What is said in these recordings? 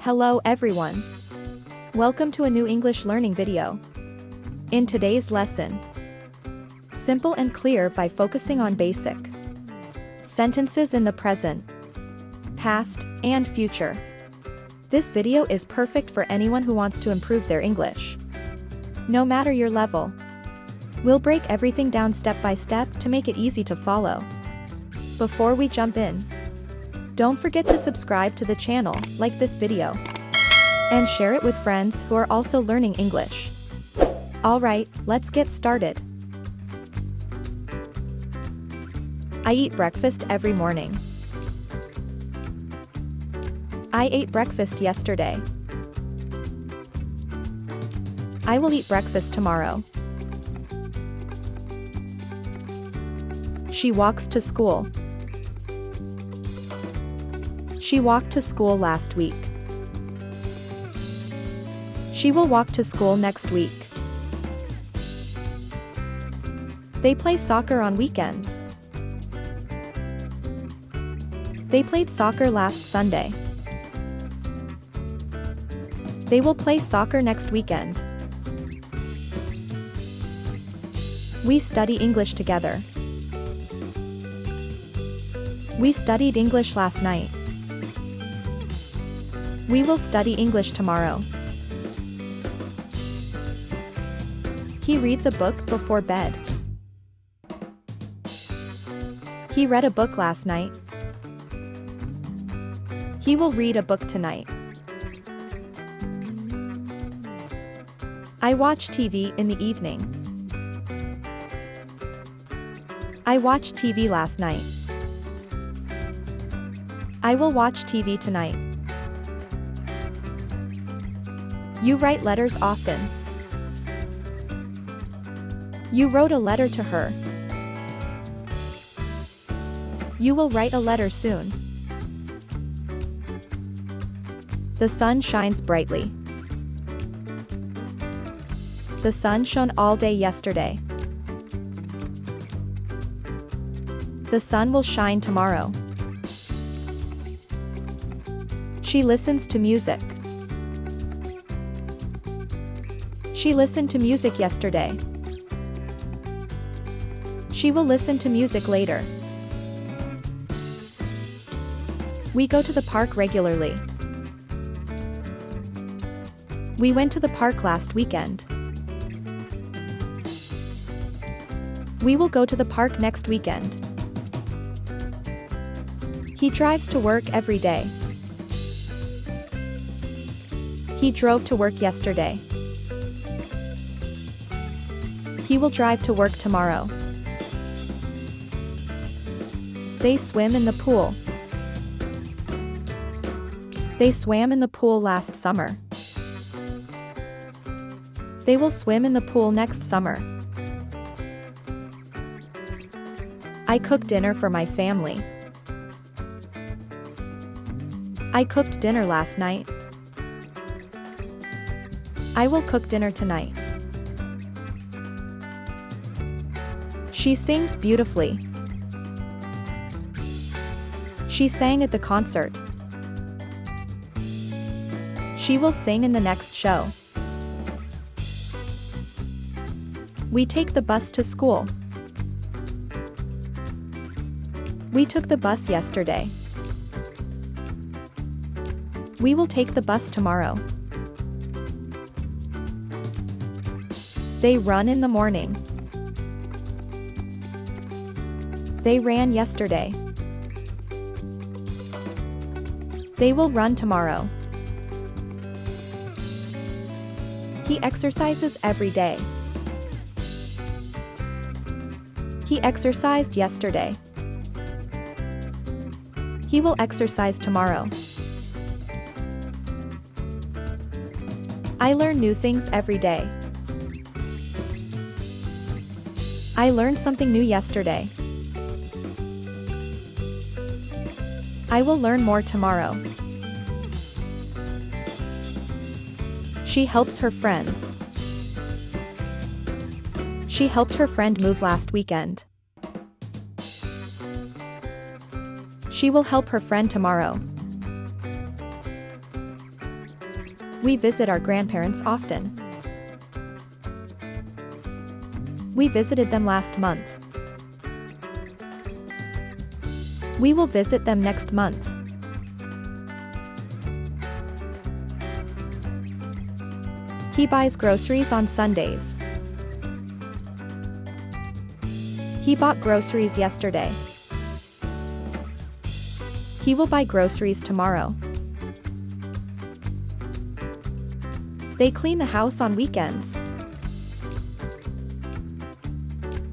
Hello everyone. Welcome to a new English learning video. In today's lesson, simple and clear by focusing on basic sentences in the present, past, and future. This video is perfect for anyone who wants to improve their English, no matter your level. We'll break everything down step by step to make it easy to follow. Before we jump in, don't forget to subscribe to the channel, like this video, and share it with friends who are also learning English. Alright, let's get started. I eat breakfast every morning. I ate breakfast yesterday. I will eat breakfast tomorrow. She walks to school. She walked to school last week. She will walk to school next week. They play soccer on weekends. They played soccer last Sunday. They will play soccer next weekend. We study English together. We studied English last night. We will study English tomorrow. He reads a book before bed. He read a book last night. He will read a book tonight. I watch TV in the evening. I watched TV last night. I will watch TV tonight. You write letters often. You wrote a letter to her. You will write a letter soon. The sun shines brightly. The sun shone all day yesterday. The sun will shine tomorrow. She listens to music. She listened to music yesterday. She will listen to music later. We go to the park regularly. We went to the park last weekend. We will go to the park next weekend. He drives to work every day. He drove to work yesterday. He will drive to work tomorrow. They swim in the pool. They swam in the pool last summer. They will swim in the pool next summer. I cooked dinner for my family. I cooked dinner last night. I will cook dinner tonight. She sings beautifully. She sang at the concert. She will sing in the next show. We take the bus to school. We took the bus yesterday. We will take the bus tomorrow. They run in the morning. They ran yesterday. They will run tomorrow. He exercises every day. He exercised yesterday. He will exercise tomorrow. I learn new things every day. I learned something new yesterday. I will learn more tomorrow. She helps her friends. She helped her friend move last weekend. She will help her friend tomorrow. We visit our grandparents often. We visited them last month. We will visit them next month. He buys groceries on Sundays. He bought groceries yesterday. He will buy groceries tomorrow. They clean the house on weekends.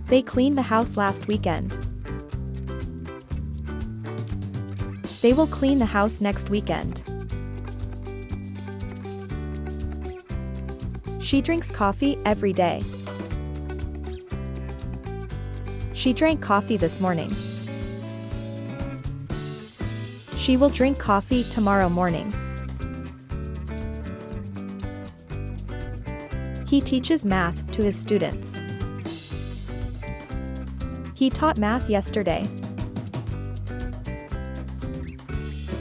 They cleaned the house last weekend. They will clean the house next weekend. She drinks coffee every day. She drank coffee this morning. She will drink coffee tomorrow morning. He teaches math to his students. He taught math yesterday.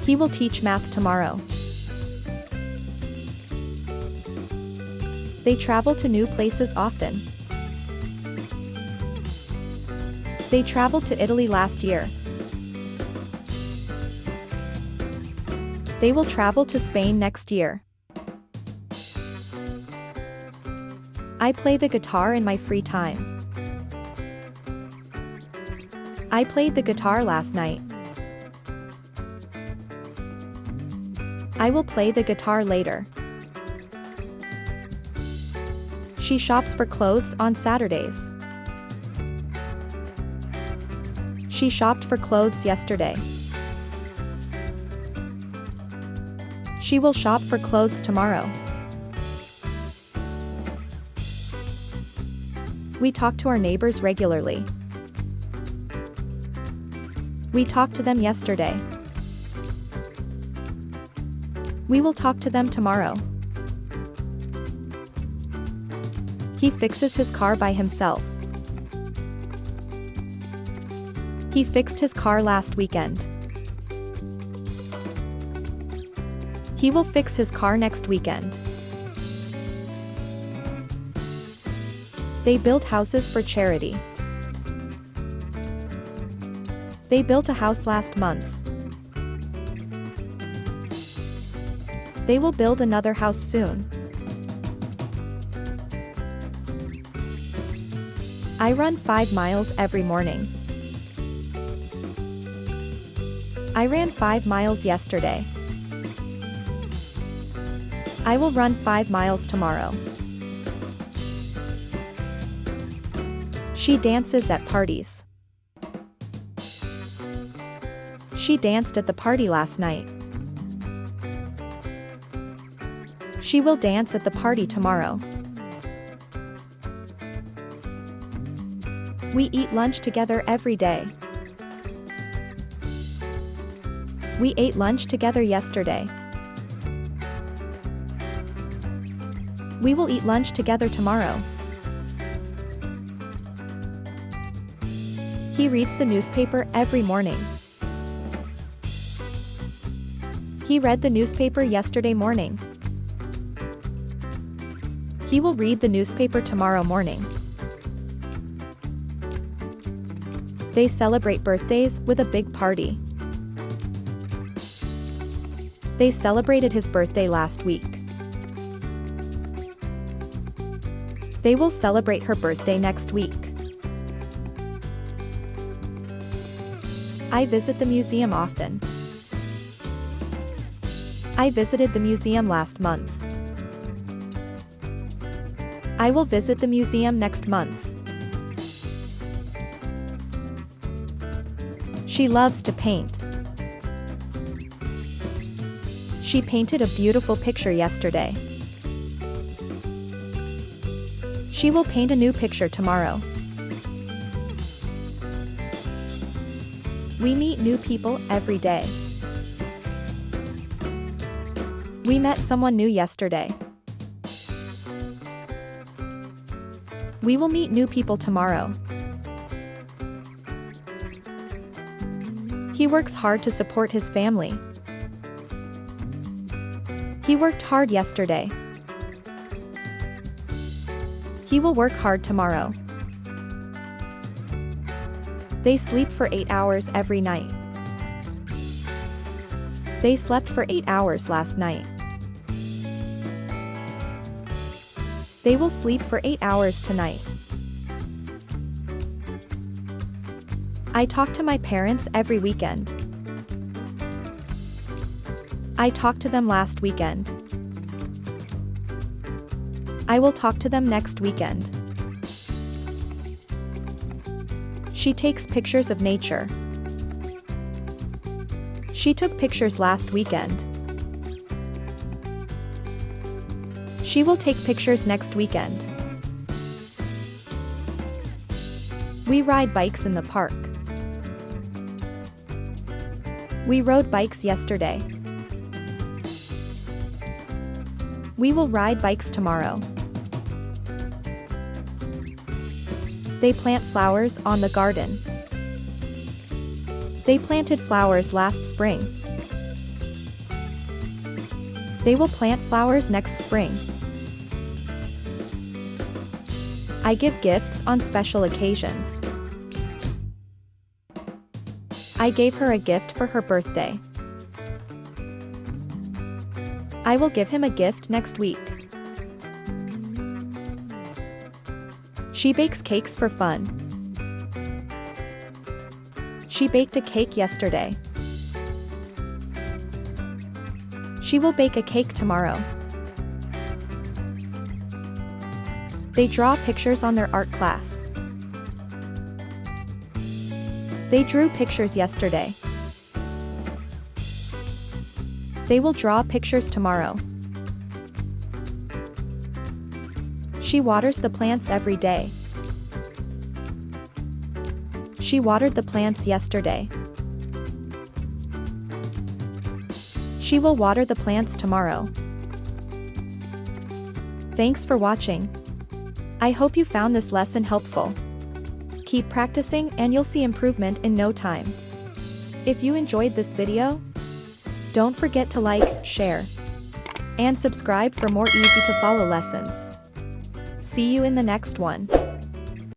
He will teach math tomorrow. They travel to new places often. They traveled to Italy last year. They will travel to Spain next year. I play the guitar in my free time. I played the guitar last night. I will play the guitar later. She shops for clothes on Saturdays. She shopped for clothes yesterday. She will shop for clothes tomorrow. We talk to our neighbors regularly. We talked to them yesterday. We will talk to them tomorrow. He fixes his car by himself. He fixed his car last weekend. He will fix his car next weekend. They build houses for charity. They built a house last month. They will build another house soon. I run 5 miles every morning. I ran 5 miles yesterday. I will run 5 miles tomorrow. She dances at parties. She danced at the party last night. She will dance at the party tomorrow. We eat lunch together every day. We ate lunch together yesterday. We will eat lunch together tomorrow. He reads the newspaper every morning. He read the newspaper yesterday morning. He will read the newspaper tomorrow morning. They celebrate birthdays with a big party. They celebrated his birthday last week. They will celebrate her birthday next week. I visit the museum often. I visited the museum last month. I will visit the museum next month. She loves to paint. She painted a beautiful picture yesterday. She will paint a new picture tomorrow. We meet new people every day. We met someone new yesterday. We will meet new people tomorrow. He works hard to support his family. He worked hard yesterday. He will work hard tomorrow. They sleep for 8 hours every night. They slept for 8 hours last night. They will sleep for 8 hours tonight. I talk to my parents every weekend. I talked to them last weekend. I will talk to them next weekend. She takes pictures of nature. She took pictures last weekend. She will take pictures next weekend. We ride bikes in the park. We rode bikes yesterday. We will ride bikes tomorrow. They plant flowers on the garden. They planted flowers last spring. They will plant flowers next spring. I give gifts on special occasions. I gave her a gift for her birthday. I will give him a gift next week. She bakes cakes for fun. She baked a cake yesterday. She will bake a cake tomorrow. They draw pictures on their art class. They drew pictures yesterday. They will draw pictures tomorrow. She waters the plants every day. She watered the plants yesterday. She will water the plants tomorrow. Thanks for watching. I hope you found this lesson helpful. Keep practicing and you'll see improvement in no time. If you enjoyed this video, don't forget to like, share, and subscribe for more easy to follow lessons. See you in the next one.